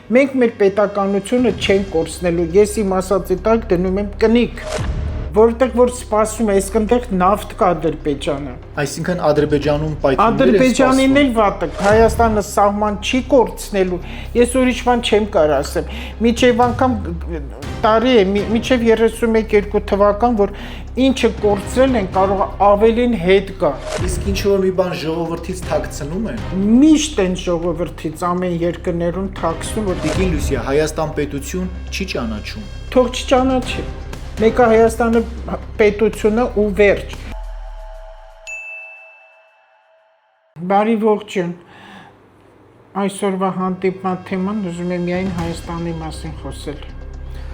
Մենք մեր պետականությունը չենք կորցնելու, ես իմ ասածի տակ դնում եմ կնիկ, որտեղ որ սպասում է, այսքանտեղ նավթ կա Ադրբեջանը։ Այսինքն Ադրբեջանում պայթյուններ են Ադրբեջանին էլ վատը, Հայաստանը սահման չի կորցնելու, ես ուրիշ բան չեմ կարող ասեմ։ Միջև անգամ տարի է, միջև 31-2 թվական, որ ինչը կորցրել են, կարող ավելին հետ գա։ Իսկ ինչ որ մի բան ժողովրդից թաքցնում են։ Միշտ են ժողովրդից ամեն երկրներում թաքցնում, որ Տիկին Լուսիա, Հայաստան պետություն չի ճանաչում։ թող չճանաչի։ Մեկը Հայաստանը պետությունը ու վերջ։ Բարի ողջույն։ Այսօրվա հանդիպման թեման ուզում եմ միայն Հայաստանի մասին խոսել։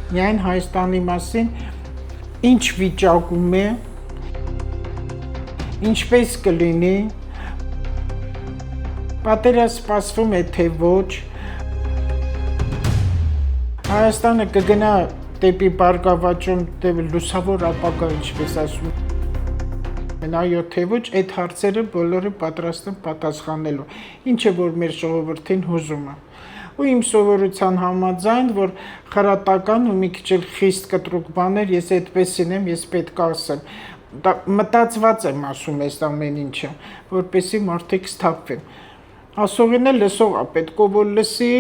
Միայն Հայաստանի մասին, ինչ վիճակում է, ինչպես կլինի, պատերազմ սպասվում է թե ոչ, Հայաստանը կգնա դեպի բարգավաճում, դեպի լուսավոր ապագա, ինչպես ասում են, այո թե ոչ, այդ հարցերը բոլորը պատրաստ են պատասխանելու, ինչը որ մեր ժողովրդին հուզում է։ Ու իմ սովորության համաձայն, որ խրատական ու մի քիչ էլ խիստ կտրուկ բաներ, ես այդպեսին եմ, ես պետք է ասեմ, մտածված եմ ասում այս ամեն ինչը, որպեսզի մարդիկ սթափվեն։ Ասողին էլ լսող է, պետք է որ լսի,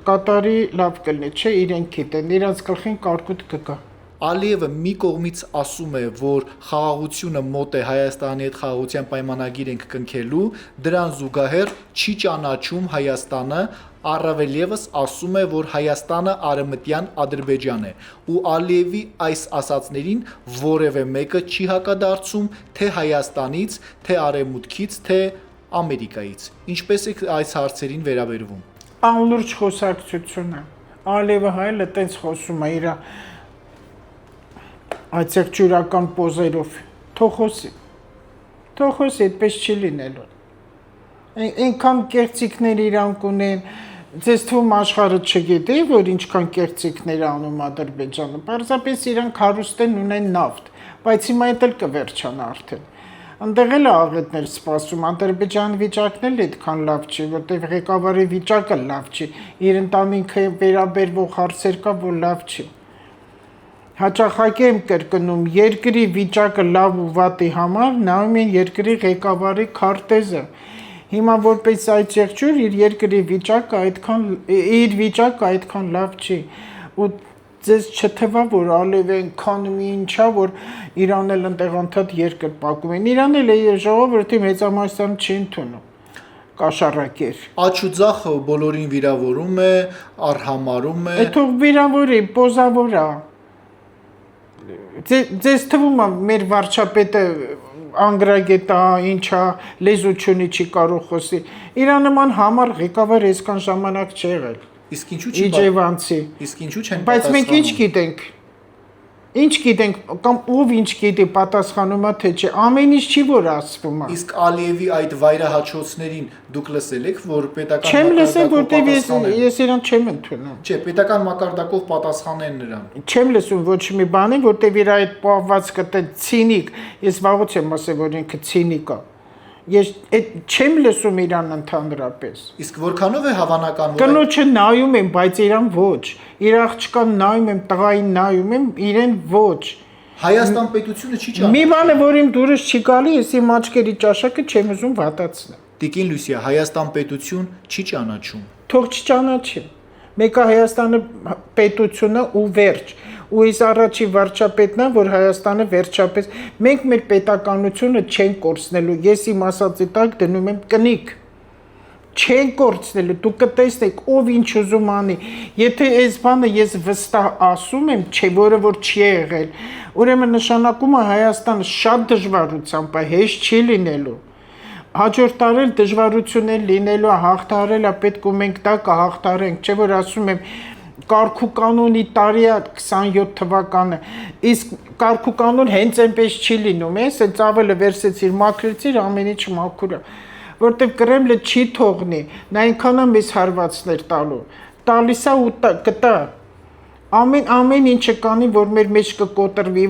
կատարի լավ կլինի, չէ, իրենք գիտեն, իրանց գլխին կարկուտ կգա։ Ալիևը մի կողմից ասում է, որ խաղաղությունը մոտ է Հայաստանի հետ խաղաղության պայմանագիր ենք կնքելու, դրան զուգահեռ չի ճանաչում Հայաստանը, առավել ևս ասում է, որ Հայաստանը արևմտյան Ադրբեջան է, ու Ալիևի այս ասածներին որևէ մեկը չի հակադարձում թե Հայաստանից, թե արևմուտքից, թե Ամերիկայից։ Ինչպես է այս հարցերին վերաբերվում։ Անլուրջ խոսակցություն է։ Ալիևը հայելը տենց խոսում է իր այցեղջուրական պոզերով, թող խոսի, այդպես չի լինելու։ Այնքան կեղծիքներ իրանք ունեն, ձեզ թվում աշխարհը չգիտի, որ ինչքան կեղծիքներ անում Ադրբեջանը, պարզապես իրանք հարուստ ունեն նավթ, բայց հիմա այդ էլ կվերջանա արդեն։ Այնտեղ էլ աղետներ սպասում, Ադրբեջանի վիճակն էլ այդքան լավ չի, որտեղ ղեկավարի վիճակը լավ չի, իր ընտանիքը վերաբերվող հարցեր կա, որ լավ չի։ Հաճախակի եմ կրկնում, երկրի վիճակը լավ ու վատի համար նայում են երկրի ղեկավարի քարտեզը։ Հիմա որպես այդ եղջյուր իր երկրի վիճակը այդքան լավ չի։ Ու ձեզ չթվա, որ Ալիևը այնքան մի ինչա, որ Իրան էլ ընտեղ անդադ երկր պակում են։ Իրան էլ ժողովրդի մեծամասնությունը չի ընդունում։ Կաշառակեր։ Աչուձախը բոլորին վիրավորում է, արհամարում է։ Թող վիրավորի, պոզավորա։ Ձեզ թվում է մեր վարչապետը անգրագետ է, ինչա, լեզու չունի, չի կարող խոսի։ Իրա նման համառ ղեկավար այսքան ժամանակ չի եղել։ Իսկ ինչու չի Իջևանցի։ Իսկ ինչու չեն Բայց մենք ինչ գիտենք, կամ ով ինչ գիտի պատասխանում է թե չէ, ամեն ինչ չի որ ասվում է։ Իսկ Ալիևի այդ վայրահաչոցներին դուք լսել եք, որ պետական Չեմ լսել, որտեվ ես իրան չեմ ընդունում։ Չէ, պետական մակարդակով պատասխանեն նրան։ Չեմ լսում ոչ մի բանի, որտեվ իր այդ պահվածքը թե ցինիկ, ես վաղուց եմ ասել, որ ինքը ցինիկ է։ Ես չեմ լսում իրան ընդհանրապես։ Իսկ որքանով է հավանական, որ Կնոջը նայում եմ, բայց իրան ոչ։ Իր աղջկան նայում եմ, տղային նայում եմ, իրեն ոչ։ Հայաստան պետությունը չի ճանաչում։ Մի բան է, որ իմ դուրս չի գալի, ես իմ աչքերի ճաշակը չեմ ուզում վատացնել։ Տիկին Լուսիա, Հայաստան պետություն չի ճանաչում։ Թող չճանաչի։ Մեկը Հայաստանը պետությունը ու վերջ։ Ու այս առաջի վարչապետն է, որ Հայաստանը վերջապես մենք մեր պետականությունը չենք կորցնելու, ես իմ ասածի տակ դնում եմ կնիկ, չեն կորցնելու, դուք կտեսնեք ով ինչ ուզում անի, եթե այս բանը ես վստահ ասում եմ, չէ, որը որ չի եղել, ուրեմն նշանակում է Հայաստանը շատ դժվարությամբ է, հեշտ չի լինելու, հաջորդ տարել դժվարություններ լինելու, հաղթարել է, պետք ու մենք դա կհաղթարենք, չէ, որ ասում եմ, կարգուկանոնի տարի է 27 թվականը, իսկ կարգուկանոն հենց այնպես չի լինում, սենց ավելը վերսեցիր, մաքրեցիր, ամեն ինչ մաքուր է, որտև Կրեմլը չի թողնի, նա այնքան է մեզ հարվածներ տալու, տալիս է ու կտա, ամեն ինչը կանի, որ մեր մեջ կկոտրվի,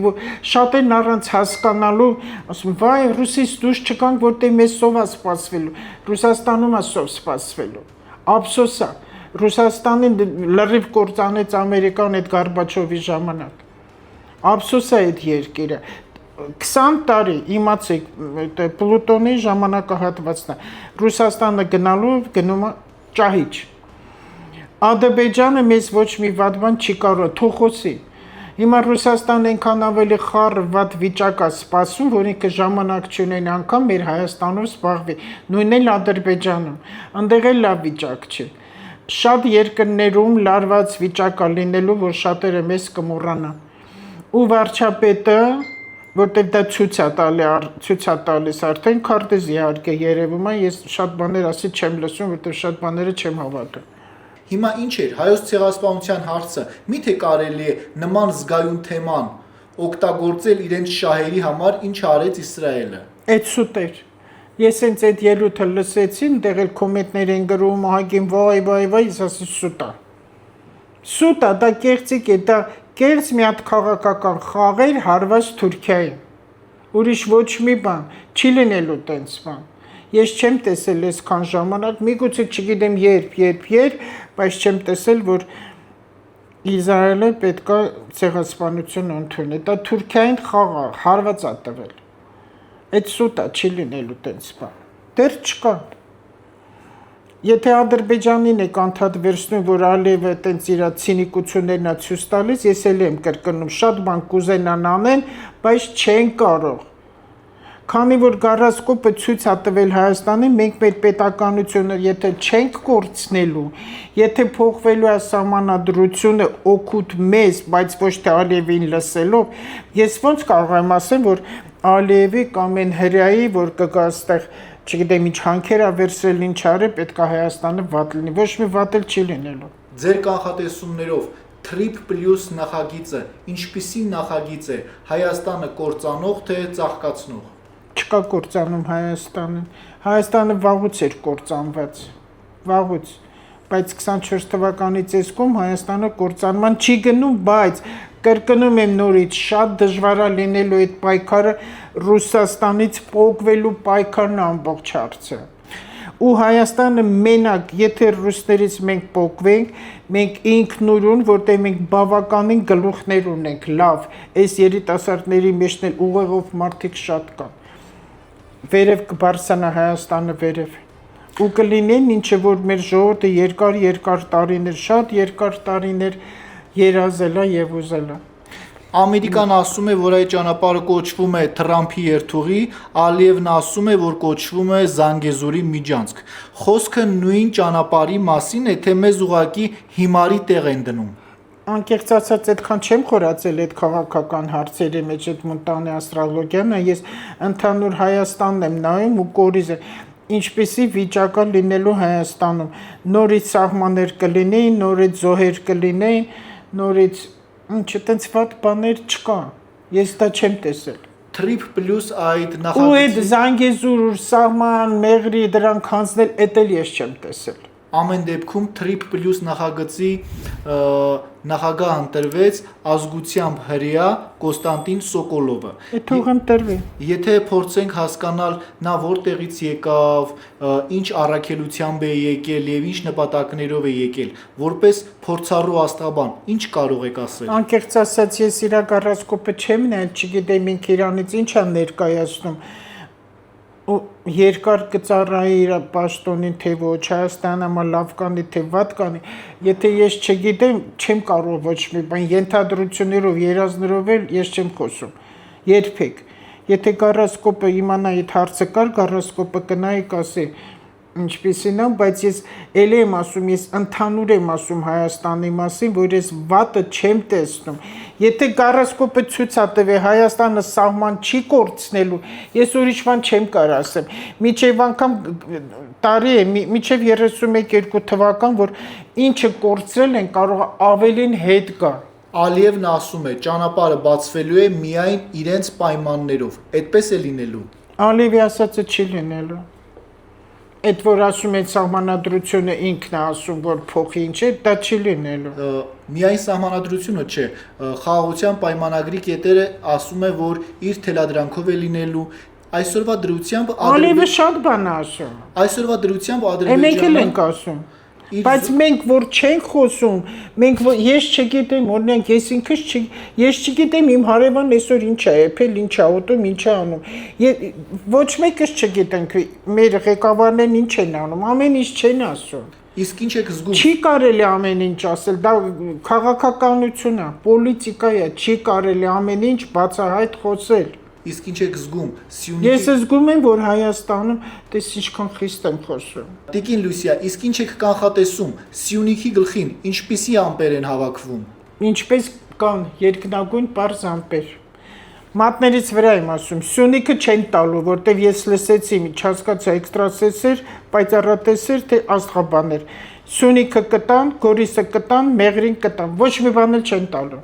շատերն առանց հասկանալու, ասում, վայ, Ռուսից դուրս չկանք, որտեղ մեզ սով է սպասվելու, Ռուսաստանում է սով սպասվելու, ափսոս է, Ռուսաստանին լրիվ կործանեց Ամերիկան այդ Գորբաչովի ժամանակ։ Ափսոս է այդ երկիրը։ 20 տարի իմացեք Պլուտոնի ժամանակահատվածն է։ Ռուսաստանը գնում է ճահիճ։ Ադրբեջանը մեզ ոչ մի վատ բան չի կարող թողոսի։ Հիմա Ռուսաստանը այնքան ավելի խառը վատ վիճակ է սպասում, որ ինքը ժամանակ չունեն անգամ մեր Հայաստանով զբաղվի։ Նույնն էլ Ադրբեջանում։ Այնտեղ էլ լավ վիճակ չի։ Շատ երկրներում լարված վիճակ է լինելու, որ շատերը մեզ կմոռանան։ Ու վարչապետը, որտեղ դա ցույց է տալիս արդեն քարտեզ իհարկե երևում է, ես շատ բաներ ասի չեմ լսում, որտեղ շատ բաները չեմ հավատում։ Հիմա ինչ էր հայոց ցեղասպանության հարցը, միթե կարելի է նման զգայուն թեման օգտագործել իրենց շահերի համար, ինչ արեց Իսրայելը։ Այդ սուտ էր։ Ես հենց այդ ելույթը լսեցի, այնտեղ էլ կոմենտներ են գրում, ահագին վայ, ես ասի սուտ է։ Սուտ է, դա կեղծիկ է, դա կեղծ մի հատ քաղաքական խաղ էր հարված Թուրքիային։ Ուրիշ ոչ մի բան, չի լինելու տենց բան։ Ես չեմ տեսել այսքան ժամանակ, միգուցե չգիտեմ երբ, բայց չեմ տեսել, որ Իսրայելը պետքա ցեղասպանություն ընդունի։ Դա Թուրքիային խաղ է, հարված է տվել։ Այդ սուտ է, չի լինելու տենց բան։ Դեռ չկա։ Եթե Ադրբեջանին եք անդադ վերցնում, որ Ալիևը տենց իր ցինիկություններն է ցույց տալիս, ես էլ եմ կրկնում, շատ բան կուզենան անեն, բայց չեն կարող։ Քանի որ գարասկոպը ցույց է տվել Հայաստանին, մենք մեր պետականությունը եթե չենք կորցնելու, եթե փոխվելու է սահմանադրությունը օգուտ մեզ, բայց ոչ թե Ալիևին լսելով, ես ոնց կարող եմ ասեմ, որ Ալիևի կամ այն հրեայի, որ կգա այստեղ, չգիտեմ ինչ հանքեր է վերցրել, ինչ արել, պետք է Հայաստանը վատ լինի, ոչ մի վատ էլ չի լինելու։ Ձեր կանխատեսումներով Trip Plus նախագիծը ինչպիսի նախագիծ է, Հայաստանը կործանող թե ծաղկացնող։ Չկա կործանում Հայաստանին։ Հայաստանը վաղուց էր կործանված։ Վաղուց։ Բայց 24 թվականի ցեսկում Հայաստանը կործանման չի գնում, բայց կրկնում եմ նորից, շատ դժվար է լինելու այդ պայքարը Ռուսաստանից փոխվելու պայքարն ամբողջ հարցը։ Ու Հայաստանը մենակ, եթե ռուսներից մենք փոխվենք, մենք ինքնուրույն, որտեղ մենք բավականին գլուխներ ունենք, լավ, այս երիտասարդների մեջն էլ ուղեղով մարդիկ շատ կան։ Վերև կբարձրանա Հայաստանը վերև։ Ու կլինեն ինչը որ մեր ժողովուրդը երկար տարիներ, շատ երկար տարիներ երազել է եւ ուզել է։ Ամերիկան ասում է, որ այդ ճանապարհը կոչվում է Թրամփի երթուղի, Ալիևն ասում է, որ կոչվում է Զանգեզուրի միջանցք։ Խոսքը նույն ճանապարհի մասին է, թե մեզ ուղակի հիմարի տեղ են դնում։ Անկեղծ ասած, այդքան չեմ խորացել այդ քաղաքական հարցերի մեջ, այդ մոնտանի աստրոլոգիան, ես ընդհանուր Հայաստանն եմ նայում ու կորիզը ինչպիսի վիճակա լինելու Հայաստանում։ Նորից սահմաններ կլինեին, նորից զոհեր կլինեին, նորից ինչ այդպես վատ բաներ չկա։ Ես դա չեմ տեսել։ Trip Plus այդ Ու այդ նախագծի Զանգեզուր, սահման, Մեղրի դրանք հանձնել, էդ էլ ես չեմ տեսել։ ամեն դեպքում Trip Plus նախագծի նախագահ ընտրվեց ազգությամբ հրեա Կոստանտին Սոկոլովը։ Թող ընտրվի։ Եթե փորձենք հասկանալ նա որտեղից եկավ, ինչ առաքելությամբ է եկել եւ ինչ նպատակներով է եկել, որպես փորձառու աստղաբան, ինչ կարող եք ասել։ Անկեղծ ասած, ես իր գարասկոպը չեմ նայել, չգիտեմ ինքը իրանից ինչ է ներկայացնում։ Ու երկար կծառայի իր պաշտոնին թե ոչ, Հայաստանը մա լավ կանի թե վատ կանի, եթե ես չգիտեմ, չեմ կարող ոչ մի բան, ենթադրություններով, երազներով էլ ես չեմ խոսում, երբեք, եթե գարասկոպը իմանայի այդ հարցը կար, գարասկոպը կնայի կասի, ինչպիսին է, բայց ես էլ եմ ասում, ես ընդհանուր եմ ասում Հայաստանի մասին, որ ես վատը չեմ տեսնում, եթե գարասկոպը ցույց է տվել Հայաստանը սահման չի կորցնելու, ես ուրիշ բան չեմ կարող ասեմ, միջև անգամ տարի է, միջև 31-2 թվական, որ ինչը կորցրել են կարող ավելին հետ գա։ Ալիևն ասում է, ճանապարհը բացվելու է միայն իրենց պայմաններով, այդպես է լինելու։ Ալիևի ասածը չի լինելու։ Այդ որ ասում են սահմանադրությունը ինքն է ասում, որ փոխի ինչ է, դա չի լինելու։ Միայն սահմանադրությունը չէ, խաղաղության պայմանագրի կետերը ասում է, որ իր թելադրանքով է լինելու, այսօրվա դրությամբ Ալիևը շատ բան է ասում։ Այսօրվա դրությամբ Մենք էլ ենք ասում։ Բայց մենք որ չենք խոսում, ես չգիտեմ, օրինակ ես չգիտեմ իմ հարևան այսօր ինչ է եփել, ինչ է ուտում, ինչ է անում։ Ոչ մեկս չգիտենք մեր ղեկավարներն ինչ են անում, ամեն ինչ չեն ասում։ Իսկ ինչ եք զգում։ Չի կարելի ամեն ինչ ասել, դա քաղաքականություն է, պոլիտիկա է, չի կարելի ամեն ինչ բացահայտ խոսել։ Իսկ ինչ եք զգում Սյունիքի։ Ես զգում եմ, որ Հայաստանում տես ինչքան խիստ եմ խոսում։ Տիկին Լուսիա, իսկ ինչ եք կանխատեսում Սյունիքի գլխին, ինչպիսի ամպեր են հավաքվում։ Ինչպես կան երկնագույն պարզ ամպեր։ Մատներից վրա եմ ասում, Սյունիքը չեն տալու, որտեվ ես լսեցի, չհասկացա էքստրասենսեր, պայծառատեսեր, թե աստղաբաներ։ Սյունիքը կտան, Գորիսը կտան, Մեղրին կտան, ոչ մի բան էլ չեն տալու։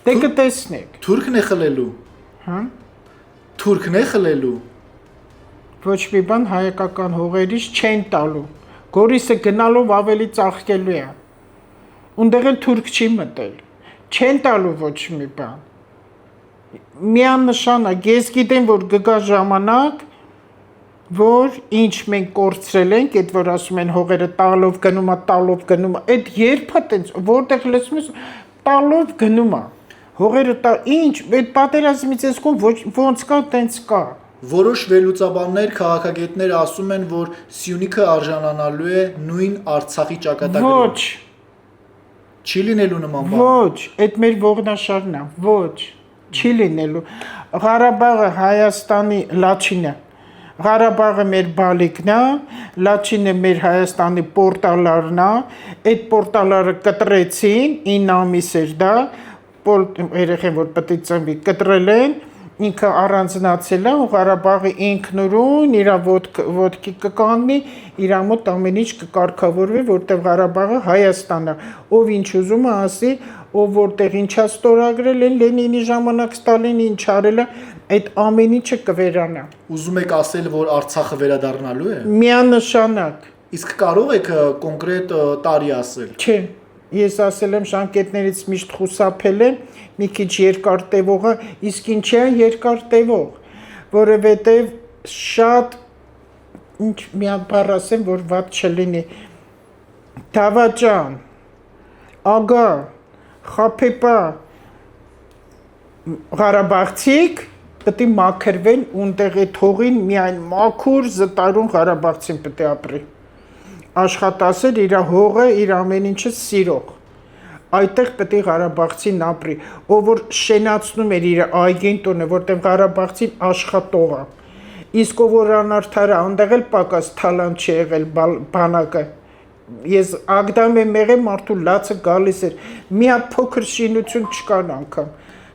Դե կտեսնեք։ Թուրքն է խլելու։ Հա։ Թուրքն է խլելու։ Ոչ մի բան հայկական հողերից չեն տալու։ Գորիսը գնալով ավելի ծաղկելու է։ Ունդեղ էլ թուրք չի մտել։ Չեն տալու ոչ մի բան։ Միանշանակ ես գիտեմ, որ կգա ժամանակ, որ ինչ մենք կորցրել ենք, այդ որ ասում են հողերը տալով գնում է, այդ երբ է տենց, որտեղ լսում ես տալով գնում է։ Հողերը ինչ, այդ պատերազմից ես կոմ ոնց կա, տենց կա։ Որոշ վերլուծաբաններ, քաղաքագետներ ասում են, որ Սյունիքը արժանանալու է նույն Արցախի ճակատագրին։ Ոչ։ Չի լինելու նման բան։ Ոչ, այդ մեր ողնաշարն է, ոչ, չի լինելու։ Ղարաբաղը Հայաստանի Լաչինը, Ղարաբաղը մեր բալիկն է, Լաչինը մեր Հայաստանի պորտալարն է, այդ պորտալարը կտրեցին, 9 ամիս էր դա, երեխեն որ պետք է ծնվի, կտրել են, ինքը առանձնացել է, ու Ղարաբաղը ինքնուրույն իր ոտքի կկանգնի, իր մոտ ամեն ինչ կկարգավորվի, որտեղ Ղարաբաղը Հայաստանն է, ով ինչ ուզում է ասի, ով որտեղ ինչա ստորագրել են Լենինի ժամանակ Ստալինը ինչ արել է, այդ ամեն ինչը կվերանա։ Ուզում եք ասել, որ Արցախը վերադառնալու է։ Միանշանակ։ Իսկ կարող եք կոնկրետ տարի ասել։ Չէ, ես ասել եմ ժամկետներից միշտ խուսափել եմ, մի քիչ երկար տևողը, իսկ ինչի է երկար տևող, որովհետև շատ ինչ մի հատ բառ ասեմ, որ վատ չլինի, դավաճան, ագա, խափեպա, Ղարաբաղցիք պետք է մաքրվեն, ունտեղ այդ հողին միայն մաքուր զտարուն Ղարաբաղցին պետք է ապրի։ Աշխատասեր իր հողը, իր ամեն ինչը սիրող։ Այդտեղ պետք է Ղարաբաղցին ապրի, ով որ շենացնում էր իր այգին տունը, որտեղ Ղարաբաղցին աշխատող է։ Իսկ ով որ անարդար է, այնտեղ էլ պակաս թալանտ չի եղել բանակը։ Ես ագդամ եմ եղել, մարդու լացը գալիս էր, մի հատ փոքր շինություն չկար անգամ,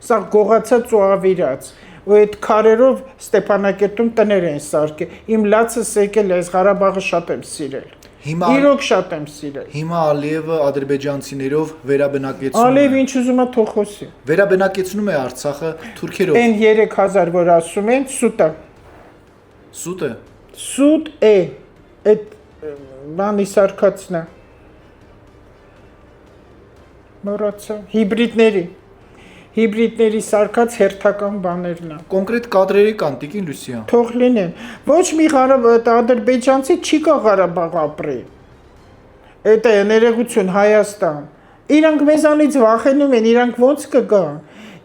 սա գողացած ու ավիրած, ու այդ քարերով Ստեփանակերտում տներ են սարքել, իմ լացս եկել է, այս Ղարաբաղը շատ եմ սիրել, իրոք շատ եմ սիրել։ Հիմա Ալիևը ադրբեջանցիներով վերաբնակեցնում է։ Ալիև ինչ ուզում է թող խոսի։ Վերաբնակեցնում է Արցախը թուրքերով։ Այն 3000 որ ասում են, սուտ է։ Սուտ է։ Սուտ է, այդ բանի սարքածն է։ Մոռացա, հիբրիդների սարքած հերթական բաներն է։ Կոնկրետ կադրերի կան, Տիկին Լուսիա։ Թող լինեն։ Ոչ մի ադրբեջանցի չի կա Ղարաբաղ ապրի։ Այդ է ներեգություն Հայաստան։ Իրանք մեզանից վախենում են, իրանք ոնց կգան։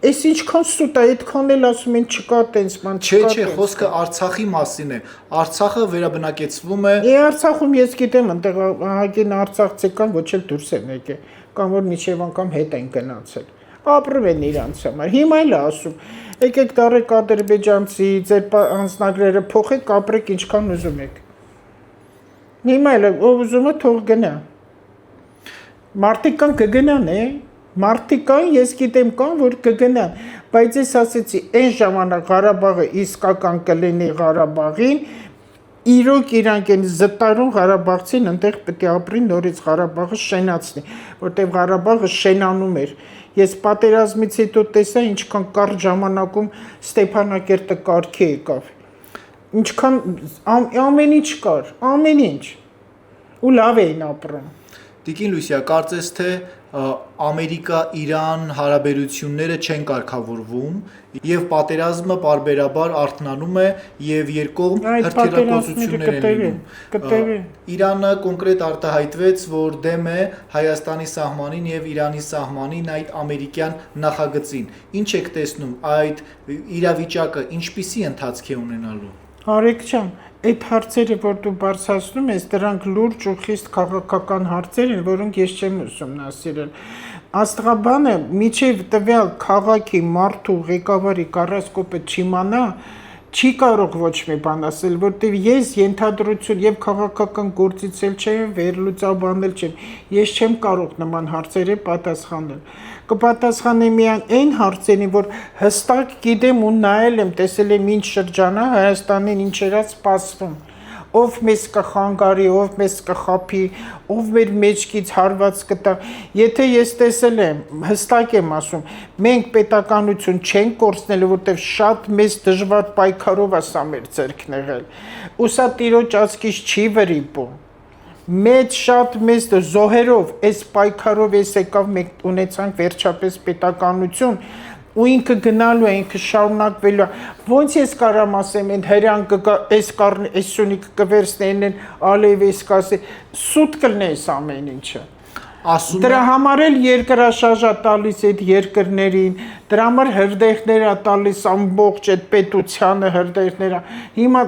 Այս ինչքան սուտ է, այդքան էլ ասում են չկա տենց բան, չկա։ Չէ, խոսքը Արցախի մասին է։ Արցախը վերաբնակեցվում է։ Արցախում ես գիտեմ, այնտեղ ահագին արցախցի կան, ոչ էլ դուրս են եկել, կամ որ մինչև անգամ հետ են գնացել։ Ապրում են իրանց համար։ Հիմա էլ ասում, եկեք դառեք ադրբեջանցի, ձեր անձնագրերը փոխեք, ապրեք ինչքան ուզում եք։ Հիմա էլ ով ուզում է թող գնա։ Մարդիկ կան կգնան, մարդիկ կան, ես գիտեմ կան, որ կգնան, բայց ես ասեցի, այն ժամանակ Ղարաբաղը իսկական կլինի Ղարաբաղին, իրոք իրանք են զտարուն Ղարաբաղցին այնտեղ պետք է ապրի նորից Ղարաբաղը շենացնի, որտեղ Ղարաբաղը շենանում էր։ Ես պատերազմից հետո տեսա ինչքան կարճ ժամանակում Ստեփանակերտը կարգի եկավ։ Ինչքան ամեն ինչ կար, ամեն ինչ։ Ու լավ էին ապրում։ Տիկին Լույսիա, կարծես թե Ամերիկա-Իրան հարաբերությունները չեն կարգավորվում եւ պատերազմը պարբերաբար արթնանում է եւ երկկողմ հրթիռակոծություններ են լինում։ Իրանը կոնկրետ արտահայտվեց, որ դեմ է Հայաստանի սահմանին եւ Իրանի սահմանին այդ ամերիկյան նախագծին։ Ինչ եք տեսնում այդ իրավիճակը ինչպիսի ընթացք է ունենալու։ Արեգ ջան, այդ հարցերը, որ դու բարձրացնում ես, դրանք լուրջ ու խիստ քաղաքական հարցեր են, որոնք ես չեմ ուսումնասիրել։ Աստղաբանը միջև տվյալ քաղաքի մարդու ղեկավարի կառասկոպը չիմանա, չի կարող ոչ մի բան ասել, որտեղ ես ենթադրություն եւ քաղաքական գործից էլ չեմ, վերլուծաբանել չեմ։ Ես չեմ կարող նման հարցերի պատասխանել։ Կպատասխանեմ միայն այն հարցերին, որ հստակ գիտեմ ու նայել եմ, տեսել եմ ինչ շրջանա Հայաստանին ինչերա սպասվում։ Ով մեզ կխանգարի, ով մեզ կխափի, ով մեր մեջքից հարված կտա։ Եթե ես տեսել եմ, հստակ եմ ասում, մենք պետականություն չենք կորցնելու, որտեղ շատ մեծ դժվար պայքարով է սա մեր ձեռքն եղել։ Ու սա տիրոջ ասկից չի վրիպում։ Մեծ շատ մեծ զոհերով, այս պայքարով ես եկավ մենք ունեցանք վերջապես պետականություն, ու ինքը գնալու է, ինքը շարունակվելու է։ Ոնց ես կարամ ասեմ, այն հրյան կգա, այս սունիկ կվերցնեն, ալեվ էս կասի, սուտ կլնե այս ամեն ինչը։ Դրա համար էլ երկրաշարժ է տալիս այդ երկրներին, դրա համար հրդեհներ է տալիս ամբողջ այդ պետությանը հրդեհներ է։ Հիմա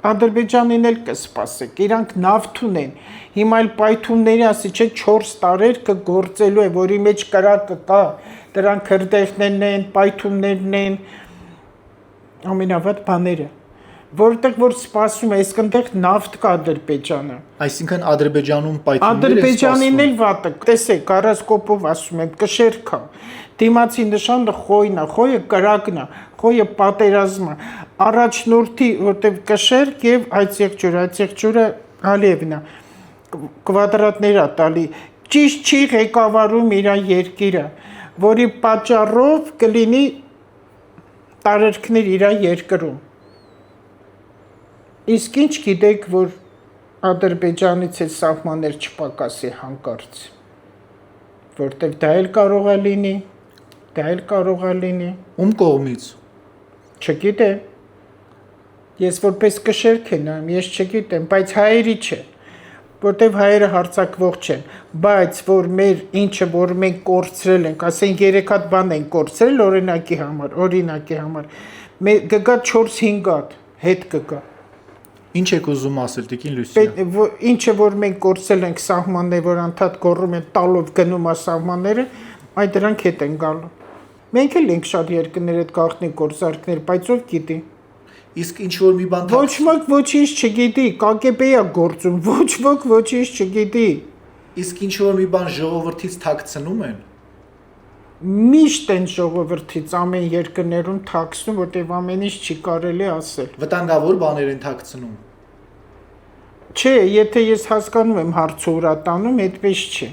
Ադրբեջանին էլ կսպասեք, իրանք նավթ ունեն, հիմա էլ պայթունների ասի չէ 4 տարեր կգործելու է, որի մեջ կրակը կա, դրանք հրդեհներն են, պայթուններն են, ամենավատ բաները, որտեղ որ սպասում է, այսքանտեղ նավթ կա Ադրբեջանը։ Այսինքն Ադրբեջանում պայթուններ են Ադրբեջանին էլ վատը, տեսեք, առասկոպով ասում եմ, կշերք է, դիմացի նշանը խոյն է, խոյը կրակն է, խոյը պատերազմը, առաջնորդի, որտեղ կշերք եւ այդ եղջյուրը Ալիևն է, կվադրատներ է տալի, ճիշտ չի ղեկավարում իր երկիրը, որի պատճառով կլինի տարերքներ իր երկրում։ Իսկ ինչ գիտեք, որ Ադրբեջանից այդ սահմաններ չպակասի հանկարծ, որտեղ դա էլ կարող է լինի, Ում կողմից։ Չգիտեմ, ես որպես կշերք եմ նայում, ես չգիտեմ, բայց հայերի չէ, որտեղ հայերը հարձակվող չեն, բայց որ մեր ինչը, որ մենք կորցրել ենք, ասենք 3 հատ բան ենք կորցրել օրինակի համար, կգա 4-5 հատ, հետ կգա։ Ինչ եք ուզում ասել, Տիկին Լույսիա։ Ինչը, որ մենք կորցրել ենք սահմաններ, որ անդադ գոռում են տալով գնում է սահմանները, այդ դրանք հետ են գալու։ Մենք էլ ենք շատ երկրներ այդ գաղտնի գործարքներ, բայց ով գիտի։ Իսկ ինչ որ մի բան Ոչ ոք ոչինչ չգիտի, ԿԳԲ-ը է գործում, ոչ ոք ոչինչ չգիտի։ Իսկ ինչ որ մի բան ժողովրդից թաքցնում են։ Միշտ են ժողովրդից ամեն երկրներում թաքցնում, որտեղ ամեն ինչ չի կարելի ասել։ Վտանգավոր բաներ են թաքցնում։ Չէ, եթե ես հասկանում եմ հարցը ուրատանում, այդպես չէ,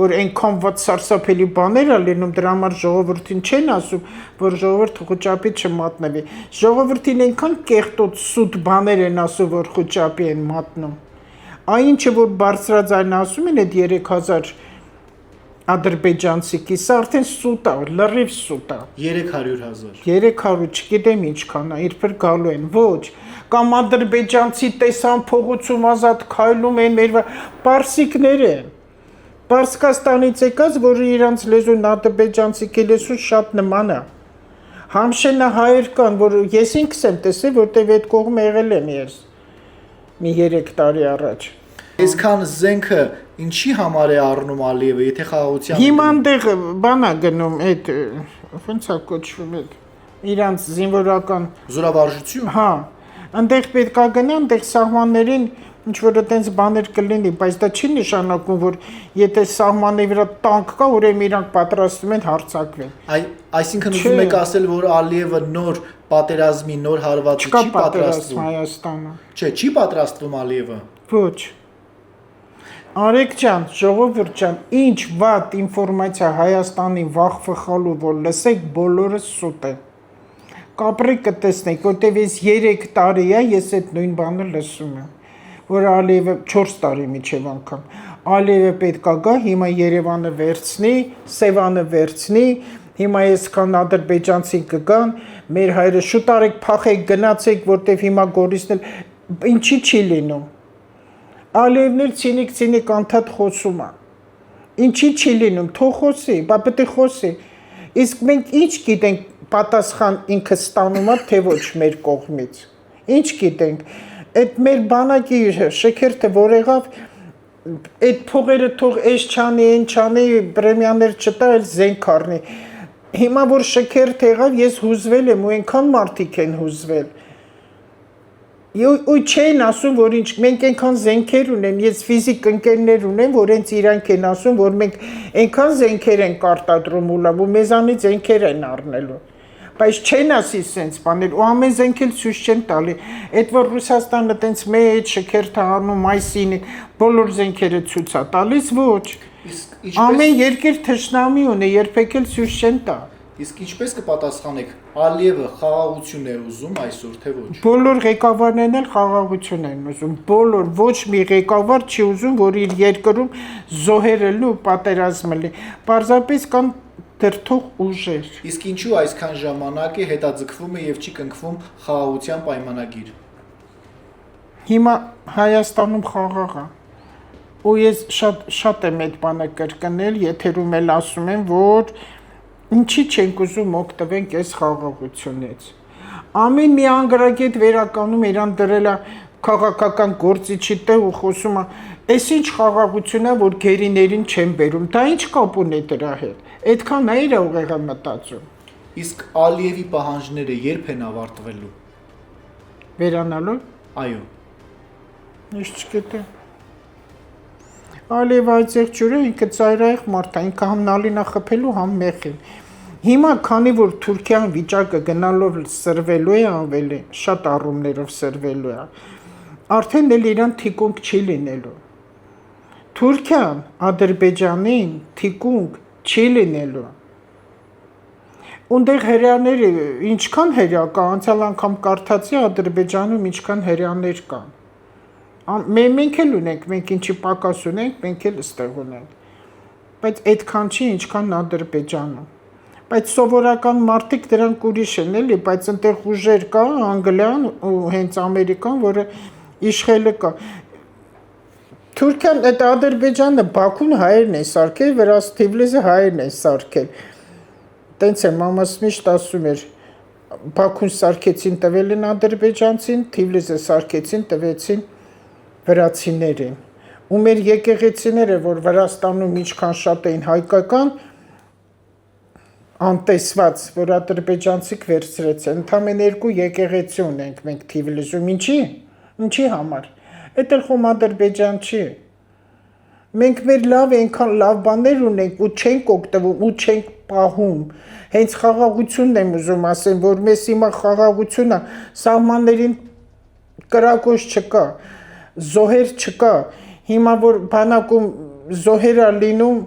որ այնքան ված սարսափելի բաներ է լինում, դրա համար ժողովրդին չեն ասում, որ ժողովուրդը խոճապի չմատնվի։ Ժողովրդին այնքան կեղտոտ սուտ բաներ են ասում, որ խոճապի են մատնում։ Այն ինչը որ բարձրաձայն ասում են այդ 3000 ադրբեջանցի, սա արդեն սուտ է, լրիվ սուտ է։ 300,000։ 300, չգիտեմ ինչքան է, իրբեր գալու են, ոչ, կամ ադրբեջանցի տեսան փողոցում ազատ քայլում են, մեր պարսիկներ են, Պարսկաստանից եկած, որ իրանց լեզուն ադրբեջանցի լեզուն շատ նման է, համշենա հայեր կան, որ ես ինքս եմ տեսել, որտեղ այդ կողմ եղել եմ ես, մի 3 տարի առաջ։ Այսքան զենքը ինչի համար է առնում Ալիևը, եթե խաղաղության։ Հիմա այնտեղ բան է գնում, այդ ոնց է կոչվում այդ իրանց զինվորական զորավարժություն։ Հա, այնտեղ պետք է գնա, այնտեղ սահմաններին ինչ որ այդպես բաներ կլինի, բայց դա չի նշանակում, որ եթե սահմանի վրա տանկ կա, ուրեմն իրանք պատրաստվում են հարձակվեն։ Այսինքն ուզում եք ասել, որ Ալիևը նոր պատերազմի, նոր հարվածի չի պատրաստվում Հայաստանը։ Չէ, չի պատրաստվում Ալիևը։ Ոչ։ Արեգ ջան, ժողովուրդ ջան, ինչ վատ ինֆորմացիա Հայաստանին վախվխալու, որ լսեք, բոլորը սուտ է։ Կապրեք կտեսնեք, որտեվ ես 3 տարի է, ես այդ նույն բանը լսում եմ, որ Ալիևը 4 տարի միջև անգամ, Ալիևը պետքա գա, հիմա Երևանը վերցնի, Սևանը վերցնի, հիմա այսքան ադրբեջանցի կգան, մեր հայրը շուտ արեք փախեք, գնացեք, որտեվ հիմա գորիսնել, ինչի չի լինում։ Ալիևն էլ ցինիկ անդադ խոսում է։ Ինչի չի լինում, թող խոսի, բա պետք է խոսի։ Իսկ մենք ինչ գիտենք, պատասխան ինքը ստանում է, թե ոչ մեր կողմից։ Ինչ գիտենք, այդ մեր բանակի շքերթը որ եղավ, այդ փողերը թող էս չանի, այն չանի, պրեմիաներ չտա, այլ զենք առնի։ Հիմա որ շքերթ եղավ, ես հուզվել եմ ու այնքան մարդիկ են հուզվել։ Ու չեն ասում, որ ինչ, մենք այնքան զենքեր ունեն, ես ֆիզիկ ընկերներ ունեմ, որ հենց իրանք են ասում, որ մենք այնքան զենքեր են կարտադրում ու մեզանից զենքեր են առնելու։ Բայց չեն ասի սենց բաներ, ու ամեն զենք էլ ցույց չեն տալի։ Այդ որ Ռուսաստանը տենց մեծ շքերթ անում այսինի, բոլոր զենքերը ցույց է տալիս, ոչ։ Ամեն երկիր թշնամի ունի, երբեք էլ ցույց չեն տա։ Իսկ ինչպես կպատասխանեք, Ալիևը խաղաղություն է ուզում այսօր, թե ոչ։ Բոլոր ղեկավարներն էլ խաղաղություն են ուզում, բոլոր, ոչ մի ղեկավար չի ուզում, որ իր երկրում զոհեր լինի ու պատերազմ լինի։ Պարզապես կան դրթող ուժեր։ Իսկ ինչու այսքան ժամանակ է հետաձգվում է եւ չի կնքվում խաղաղության պայմանագիր։ Հիմա Հայաստանում խաղաղ է։ Ու ես շատ եմ այդ բանը կրկնել, եթերում էլ ասում եմ, որ ինչի չենք ուզում օգտվենք այս խաղաղությունից։ Ամեն մի անգրագետ վերականում իրան դրել է քաղաքական գործիչի տեղ ու խոսում է, այս ինչ խաղաղություն է, որ գերիներին չեն բերում, դա ինչ կապ ունի դրա հետ։ Այդքան է իր ուղեղը մտածում։ Իսկ Ալիևի պահանջները երբ են ավարտվելու։ Վերանալու։ Այո։ Ես չգիտեմ։ Ալիևը այդեղ ջուրը ինքը ծայրահեղ մարդ է, ինքը համ նալինա խփելու, համ մեղին։ Հիմա քանի որ Թուրքիան վիճակը գնալով սրվելու է ավելի, շատ առումներով սրվելու է, արդեն էլ իրան թիկունք չի լինելու։ Թուրքիան Ադրբեջանին թիկունք չի լինելու։ Ունդեղ հրեաները ինչքան հրեա կա, անցյալ անգամ կարդացի Ադրբեջանում ինչքան հրեաներ կան։ Մենք էլ ունենք, մենք ինչի պակաս ունենք, մենք էլ ստեղ ունենք։ Բայց այդքան չի, ինչքան Ադրբեջանում։ Բայց սովորական մարդիկ դրանք ուրիշ են, էլի, բայց այնտեղ ուժեր կա, Անգլիան ու հենց Ամերիկան, որը իշխելը կա։ Թուրքիան, այդ Ադրբեջանը Բաքուն հայերն են սարքել, վրաց Թիֆլիսը հայերն են սարքել։ Տենց է, մամաս միշտ ասում էր, Բաքուն սարքեցին, տվել են ադրբեջանցին, Թիֆլիսը սարքեցին, տվեցին վրացիներին։ Ու մեր եկեղեցիները, որ Վրաստանում ինչքան շատ էին հայկական, անտեսված, որ ադրբեջանցիք վերցրեցին, ընդամենը 2 եկեղեցի ունենք մենք Թիֆլիսում, ինչի համար, էդ էլ խոմ Ադրբեջան չի, մենք մեր լավ այնքան լավ բաներ ունենք ու չենք օգտվում ու չենք պահում, հենց խաղաղությունն եմ ուզում ասեմ, որ մեզ հիմա խաղաղությունը սահմաններին կրակոց չկա, զոհեր չկա, հիմա որ բանակում զոհերա լինում,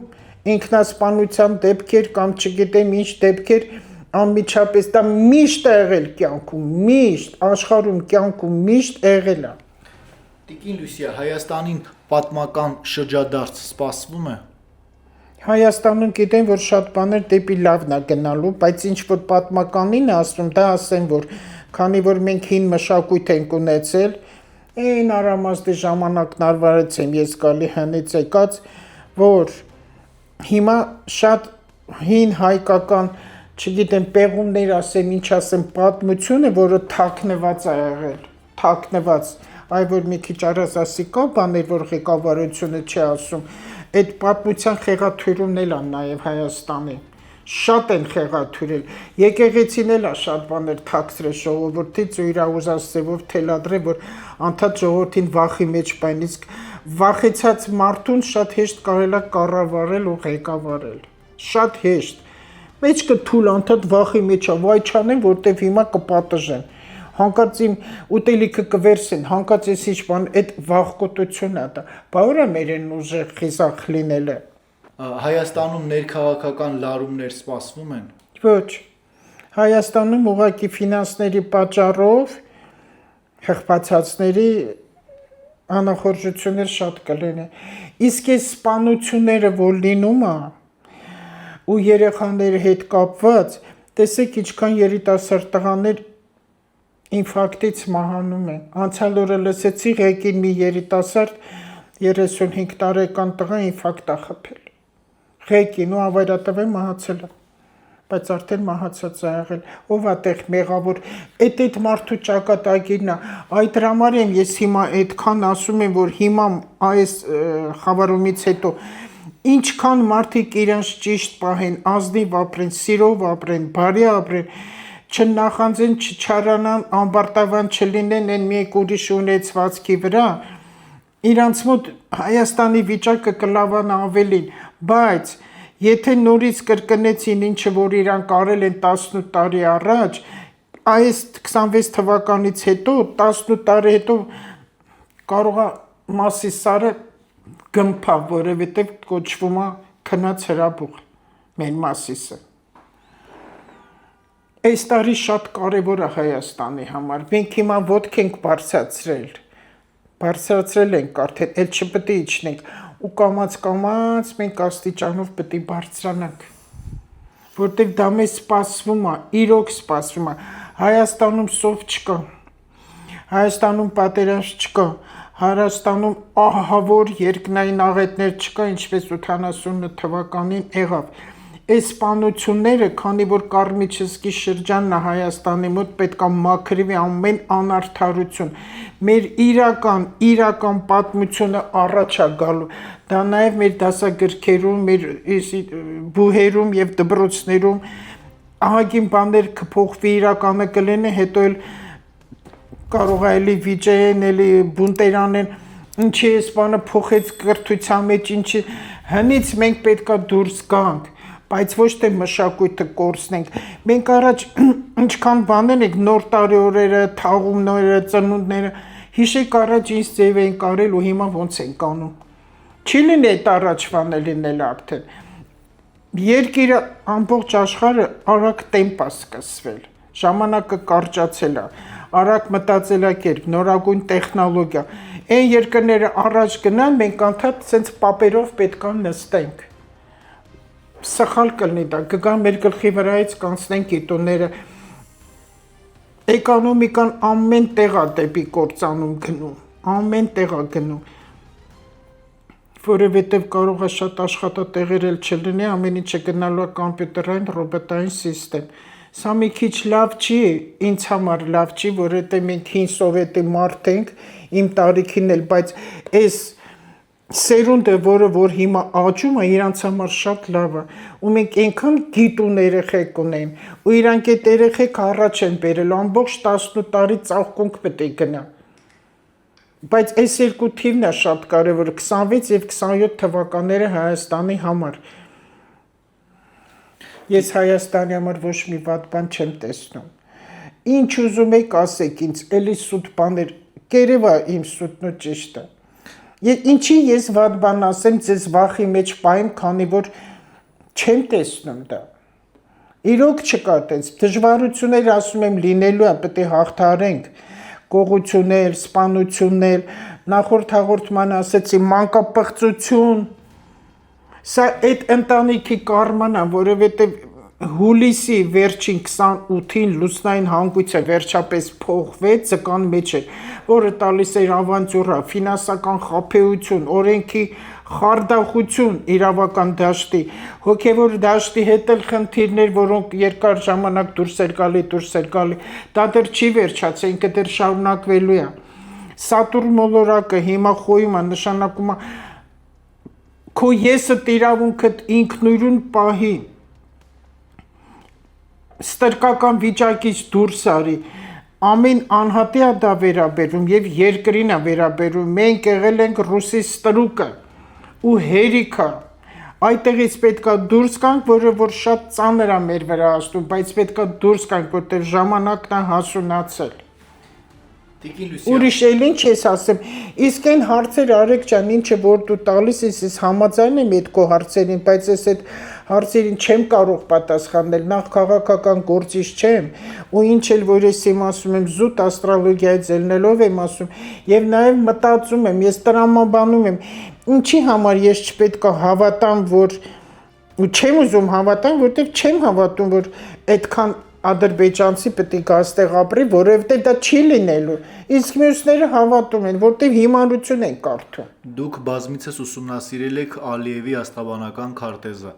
ինքնասպանության դեպքեր կամ չգիտեմ ինչ դեպքեր անմիջապես դա միշտ է եղել կյանքում, միշտ աշխարհում կյանքում միշտ եղել է։ Տիկին Լուսիա, Հայաստանին պատմական շրջադարձ սպասվում է։ Հայաստանում գիտեմ, որ շատ բաներ դեպի լավն է գնալու, բայց ինչ որ պատմականին է ասում, դա ասեմ, որ քանի որ մենք հին մշակույթ ենք ունեցել, այն արամազդի ժամանակն արվարեց եմ ես գալի հնից եկած, որ հիմա շատ հին հայկական, չգիտեմ, պեղումներ ասեմ, ինչ ասեմ, պատմությունը, որը թաքնված է եղել, թաքնված, այ որ մի քիչ առած ասի կա բաներ, որ ղեկավարությունը չի ասում, այդ պատմության խեղաթյուրումն էլ են նաև Հայաստանի, շատ են խեղաթյուրել, եկեղեցին էլ է շատ բաներ թաքցրել ժողովրդից ու իր ուզած ձևով թելադրել, որ անդադ ժողովրդին վախի մեջ բան, իսկ վախեցած մարդուն շատ հեշտ կարելի է կառավարել ու ղեկավարել, շատ հեշտ, մեջքը թույլ անդադ վախի մեջ է, վայ չանեմ, որտեվ հիմա կպատժեն, հանկարծ իմ ուտելիքը կվերցեն, հանկարծ ես ինչ բան, այդ վախկոտությունն է դա, բա ուր է մերեն ուժեղ խիզախ լինելը։ Հայաստանում ներքաղաքական լարումներ սպասվում են։ Ոչ, Հայաստանում ուղղակի ֆինանսների պատճառով հղբացածների անախորժություններ շատ կլինի։ Իսկ այս սպանությունները, որ լինում է, ու երեխաների հետ կապված, տեսեք ինչքան երիտասարդ տղաներ ինֆարկտից մահանում են։ Անցյալ օրը լսեցի ղեկին մի երիտասարդ 35 տարեկան տղա ինֆարկտ է խփել։ Ղեկին ու ավայրատվը մահացել է, բայց արդեն մահացած է եղել։ Ով է տեղ մեղավոր։ Այդ մարդու ճակատագիրն է։ Այդ համար եմ ես հիմա այդքան ասում եմ, որ հիմա այս խավարումից հետո ինչքան մարդիկ իրենց ճիշտ պահեն, ազնիվ ապրեն, սիրով ապրեն, բարի ապրեն, չնախանձեն, չչարանան, ամբարտավան չլինեն այն մեկ ուրիշ ունեցվածքի վրա, իրանց մոտ Հայաստանի վիճակը կլավանա ավելին, բայց եթե նորից կրկնեցին ինչը որ իրանք արել են 18 տարի առաջ, այս 26 թվականից հետո 18 տարի հետո կարող է Մասիս սարը գմփա, որովհետև կոչվում է քնած հրաբուխ մեր Մասիսը։ Այս տարի շատ կարևոր է Հայաստանի համար։ Մենք հիմա ոտք ենք բարձրացրել ենք արդեն, էլ չպետք է իջնենք, ու կամաց մենք աստիճանով պետք է բարձրանանք, որտեղ դա մեզ սպասվում է, իրոք սպասվում է։ Հայաստանում սով չկա, Հայաստանում պատերազմ չկա, Հայաստանում ահավոր երկնային աղետներ չկա, ինչպես 89 թվականին եղավ։ Այս սպանությունները, քանի որ Կարմիչսկի շրջանն է Հայաստանի մոտ, պետք է մաքրվի ամեն անարդարություն։ Մեր իրական պատմությունը առաջ է գալու։ Դա նաև մեր դասագրքերում, մեր բուհերում եւ դպրոցներում ահագին բաներ կփոխվի, իրականը կլինի, հետո էլ կարող է էլի վիճեն, էլի բունտերանեն, ինչի այս բանը փոխեց կրթության մեջ, ինչի հնից մենք պետքա դուրս գանք, բայց ոչ թե մշակույթը կորցնենք։ Մենք առաջ ինչքան բաներ ենք, նոր տարի օրերը, թաղումները, ծնունդները, հիշեք առաջ ինչ ձև են կարել ու հիմա ոնց են կանում։ Չի լինի այդ առաջվան է լինել արդեն։ Երկիրը ամբողջ աշխարհը արագ տեմպ է սկսվել, ժամանակը կարճացել է, արագ մտածելակերպ, նորագույն տեխնոլոգիա։ Այն երկրները առաջ գնան, մենք անդադ սենց պապերով պետք է նստենք։ Սխալ կլինի դա, կգան մեր գլխի վրայից կանցնեն գիտունները։ Էկոնոմիկան ամեն տեղ է դեպի կործանում գնում, ամեն տեղ է գնում, որովհետև կարող է շատ աշխատատեղեր էլ չլինի, ամեն ինչը գնալու է կոմպյուտերային, ռոբոտային սիստեմ։ Սա մի քիչ լավ չի, ինձ համար լավ չի, որովհետև մենք հին սովետի մարդ ենք, իմ տարիքին էլ, բայց այս սերունդը, որ հիմա աճում է, իրանց համար շատ լավ է, ու մենք այնքան գիտուն երեխեք ունենք, ու իրանք այդ երեխեք առաջ են բերել, ամբողջ 18 տարի ծաղկունք պետք է գնա։ Բայց այս երկու թիվն է շատ կարևոր, 26 եւ 27 թվականները Հայաստանի համար։ Ես Հայաստանի համար ոչ մի վատ բան չեմ տեսնում։ Ինչ ուզում եք ասեք ինձ, էլի սուտ բաներ, կերևա իմ սուտն ու ճիշտը։ Ինչի ես վատ բան ասեմ, ձեզ վախի մեջ պայեմ, քանի որ չեմ տեսնում դա։ Իրոք չկա տենց, դժվարություններ ասում եմ լինելու է, պետք է հաղթարենք, կողություններ, սպանություններ, նախորդ հաղորդման ասեցի մանկապղծություն, սա այդ ընտանիքի կարման է, որովհետև հուլիսի վերջին 28-ին լուսնային հանգույցը վերջապես փոխվեց ձկան մեջ էր, որը տալիս էր ավանտյուրա, ֆինանսական խաբեություն, օրենքի խարդախություն իրավական դաշտի, հոգևոր դաշտի հետ էլ խնդիրներ, որոնք երկար ժամանակ դուրս էր գալի, դա դեռ չի վերջացել, ինքը դեռ շարունակվելու է։ Սատուրն մոլորակը հիմա խոյում է, նշանակում է քո եսը իրավունքդ ինքնուրույն պահի, ստրկական վիճակից դուրս արի, ամեն անհատի է դա վերաբերում եւ երկրին է վերաբերում, մենք եղել ենք ռուսի ստրուկը ու հերիքա, այդտեղից պետքա դուրս գանք, որը որ շատ ծանր է մեր վրա ասում, բայց պետքա դուրս գանք, որտեղ ժամանակն է հասունացել։ Ուրիշ էլ ինչ ես ասեմ, իսկ այն հարցեր Արեգ ջան, ինչը որ դու տալիս ես, ես համաձայն եմ այդ քո հարցերին, բայց ես այդ հարցերին չեմ կարող պատասխանել, նախ քաղաքական գործիչ չեմ, ու ինչ էլ որ ես եմ ասում եմ, զուտ աստրոլոգիայից ելնելով եմ ասում, եւ նաեւ մտածում եմ, ես տրամաբանում եմ, ինչի համար ես չպետք է հավատամ, որ ու չեմ ուզում հավատամ, որտեղ չեմ հավատում, որ այդքան ադրբեջանցի պետք է գա այստեղ ապրի, որովհետև դա չի լինելու։ Իսկ մյուսները հավատում են, որտեղ հիմարություն են կարդում։ Դուք բազմիցս ուսումնասիրել եք Ալիևի աստաբանական քարտեզը։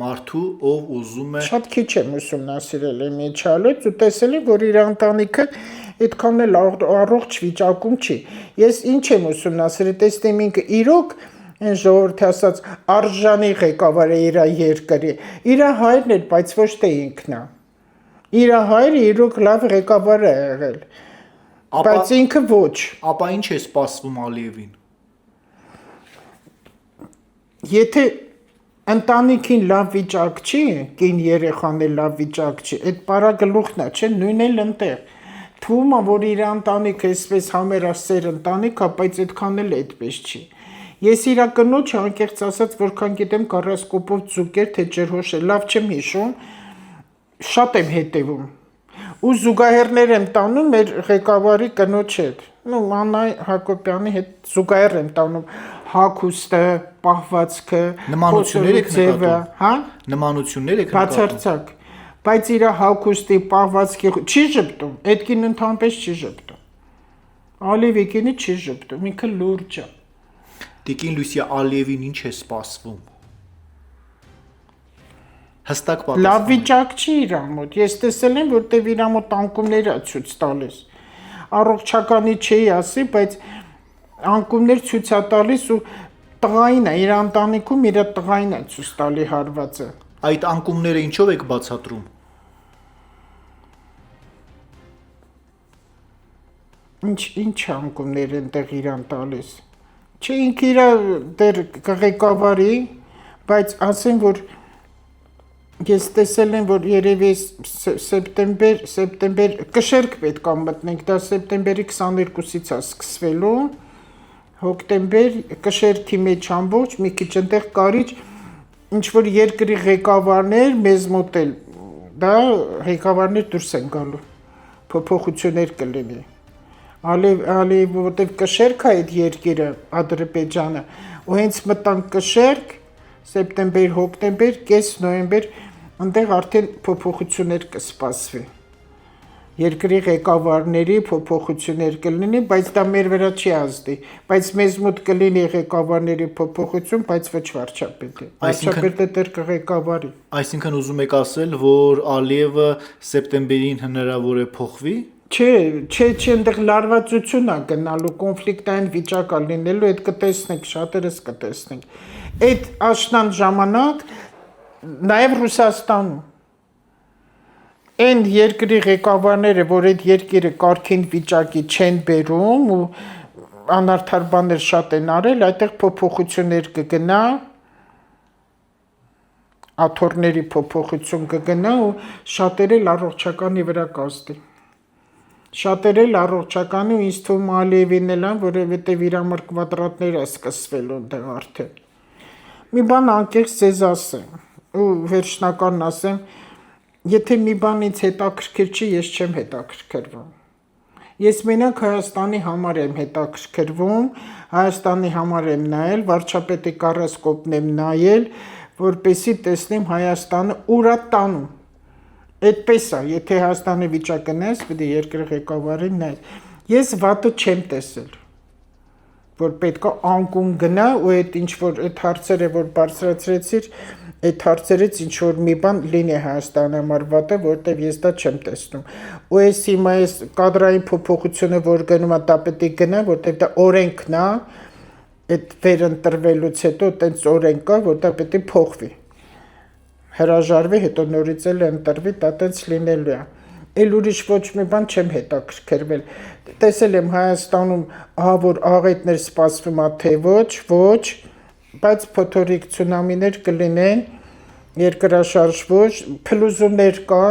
Մարդու, ով ուզում է Շատ քիչ եմ ուսումնասիրել եմ իջալից ու տեսել եմ, որ իր ընտանիքը այդքան էլ առողջ վիճակում չի։ Ես ինչ եմ ուսումնասիրել, տեսնեմ ինքը իրոք այն ժողովրդի ասած արժանի ղեկավար է իր երկրի։ Իր հայրն էր, բայց ոչ թե ինքն է։ Իր հայրը իրոք լավ ղեկավար է եղել, բայց ինքը ոչ։ Ապա ինչ է սպասվում Ալիևին։ Եթե ընտանիքին լավ վիճակ չի, կին երեխան էլ լավ վիճակ չի, այդ պարագլուխն է, չէ, նույնն էլ ընտեղ։ Թվում է, որ իր ընտանիքը այսպես համերասեր ընտանիք է, բայց այդքան էլ այդպես չի։ Ես իր կնոջը անկեղծ ասած, որքան գիտեմ կառասկոպով ձուկեր, թե ջրհոշ է, լավ չեմ հիշում, շատ եմ հետևում։ Ու զուգահեռներ եմ տանում մեր ղեկավարի կնոջ հետ։ Աննա Հակոբյանի հետ զուգահեռ եմ տանում հագուստը, պահվածքը, Նմանություններ եք նկատում։ հա? Նմանություններ եք նկատում։ Բացարձակ։ Բայց իր հագուստի, պահվածքի չի ժպտում, այդ կինը ընդհանրապես չի ժպտում։ Ալիևի կինը չի ժպտում, ինքը լուրջ է։ Տիկին Լուսիա Ալիևին ինչ է սպասվում։ Հստակ Լավ պատասխան։ վիճակ չի իր մոտ։ Ես տեսել եմ, որտեվ իր մոտ անկումներ է ցույց տալիս։ Առողջականի չի ասի, բայց անկումներ ցույց է տալիս ու տղային է, իր ընտանիքում իր տղային է ցույց տալի հարվածը։ Այդ անկումները ինչով եք բացատրում։ Ինչ անկումներ են տեղ իրան տալիս։ Չէ, ինքը իր դեր ղեկավարի, բայց ասեմ, որ ես տեսել եմ, որ երևի սեպտեմբեր կշերք պետք է մտնենք, դա սեպտեմբերի 22-ից է սկսվելու, հոկտեմբեր կշերքի մեջ ամբողջ մի քիչ այնտեղ կարիչ ինչ որ երկրի ղեկավարներ մեզ մոտ էլ դա ղեկավարներ դուրս են գալու, փոփոխություններ կլինի։ Ալիև որտեվ կշերք է այդ երկիրը Ադրբեջանը ու հենց մտանք կշերք սեպտեմբեր, հոկտեմբեր, կես նոյեմբեր այնտեղ արդեն փոփոխություններ կսպասվի։ Երկրի ղեկավարների փոփոխություններ կլինի, բայց դա մեր վրա չի ազդի, բայց մեզ մոտ կլինի ղեկավարների փոփոխություն, բայց ոչ վարչապետի։ Վարչապետը դեռ կղեկավարի։ Այսինքն ուզում եք ասել, որ Ալիևը սեպտեմբերին հնարավոր է փոխվի։ Չէ, այնտեղ լարվածություն է գնալու, կոնֆլիկտային վիճակ է լինելու, այդ կտեսնենք, շատերս կտեսնենք։ Այդ աշնան ժամանակ նաև Ռուսաստանում այն երկրի ղեկավարները, որ այդ երկիրը կարգին վիճակի չեն բերում ու անարդար բաներ շատ են արել, այդտեղ փոփոխություններ կգնա, աթոռների փոփոխություն կգնա ու շատերը առողջականի վրա կազդի։ Շատերը առողջականի ու ինձ թվում Ալիևին էլ են, որովհետև իր համար կվադրատներ է սկսվելու այնտեղ արդեն։ Մի բան անկեղծ ձեզ ասեմ ու վերջնականն ասեմ, եթե մի բան ինձ հետաքրքիր չի, ես չեմ հետաքրքրվում։ Ես մենակ Հայաստանի համար եմ հետաքրքրվում, Հայաստանի համար եմ նայել, վարչապետի կառասկոպն եմ նայել, որպեսզի տեսնեմ Հայաստանը ուր է տանում։ Այդպես է, եթե Հայաստանի վիճակը նայես, պետք է երկրի ղեկավարին նայես։ Ես վատը չեմ տեսել, որ պետք է անկում գնա ու այդ ինչ որ այդ հարցերը որ բարձրացրեցիր, այդ հարցերից ինչ որ մի բան լինի Հայաստանի համար վատը, որտեվ ես դա չեմ տեսնում։ Ու այս հիմա այս կադրային փոփոխությունը որ գնում է, դա պետք է գնա, որտեվ դա օրենքն է, այդ վերընտրվելուց հետո այդպես օրենք կա, որ դա պետք է փոխվի։ Հրաժարվի, հետո նորից էլ ընտրվի, դա տենց լինելու է։ Էլ ուրիշ ոչ մի բան չեմ հետաքրքրվել։ Տեսել եմ Հայաստանում ահա որ աղետներ սպասվում է, թե ոչ, բայց փոթորիկ ցունամիներ կլինեն, երկրաշարժ ոչ, փլուզումներ կա,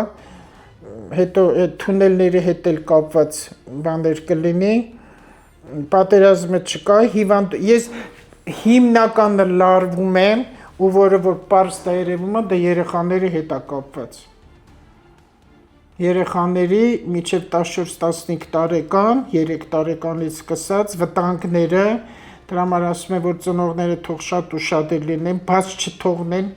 հետո այդ թունելների հետ էլ կապված բաներ կլինի, պատերազմը չկա, ես հիմնականը լարվում եմ ու որը որ պարզ դա երևում է, դա երեխաների հետ է կապված։ Երեխաների մինչև 14-15 տարեկան, 3 տարեկանից սկսած վտանգները, դրա համար ասում են, որ ծնողները թող շատ ուշադիր լինեն, բաց չթողնեն,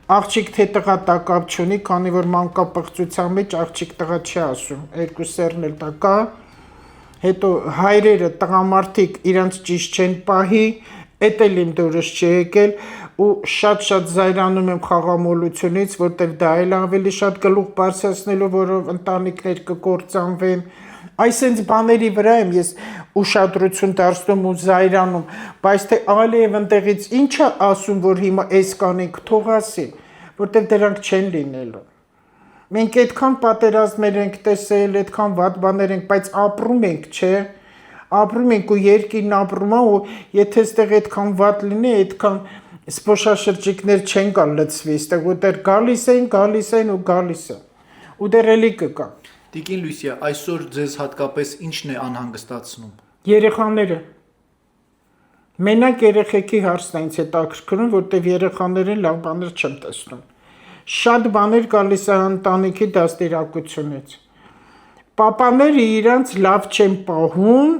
աղջիկ թե տղա դա կապ չունի, քանի որ մանկապղծության մեջ աղջիկ տղա չի ասում, երկու սերն էլ դա կա, հետո հայրերը տղամարդիկ իրանց ճիշտ չեն պահի, էդ էլ իմ դուրս չի եկել ու շատ զայրանում եմ խաղամոլությունից, որտեղ դա էլ ավելի շատ գլուխ բարձրացնելու, որով ընտանիքներ կկործանվեն, այսենց բաների վրա եմ ես ուշադրություն դարձնում ու զայրանում, բայց թե Ալիև ընդեղից ինչ է ասում, որ հիմա էս կանենք, թող ասի, որտեղ դրանք չեն լինելու։ Մենք այդքան պատերազմներ ենք տեսել, այդքան վատ բաներ ենք, բայց ապրում ենք, չէ՞։ Ապրում ենք ու երկիրն ապրում է ու եթե այդտեղ այդքան վատ լինի, այդքան սփոշաշրջիկներ չեն գալ լցվի, այստեղ ուտեր գալիս են ու գալիս են։ Ու դեռ էլի կգա։ Տիկին Լույսիա, այսօր ձեզ հատկապես ինչն է անհանգստացնում։ Երեխաները։ Մենակ երեխեքի հարցն է ինձ հետաքրքրում, որտեղ երեխաներին լավ բաներ չեմ տեսնում։ Շատ բաներ գալիս է ընտանիքի դաստիարակությունից։ Պապաները իրանց լավ չեն պահում,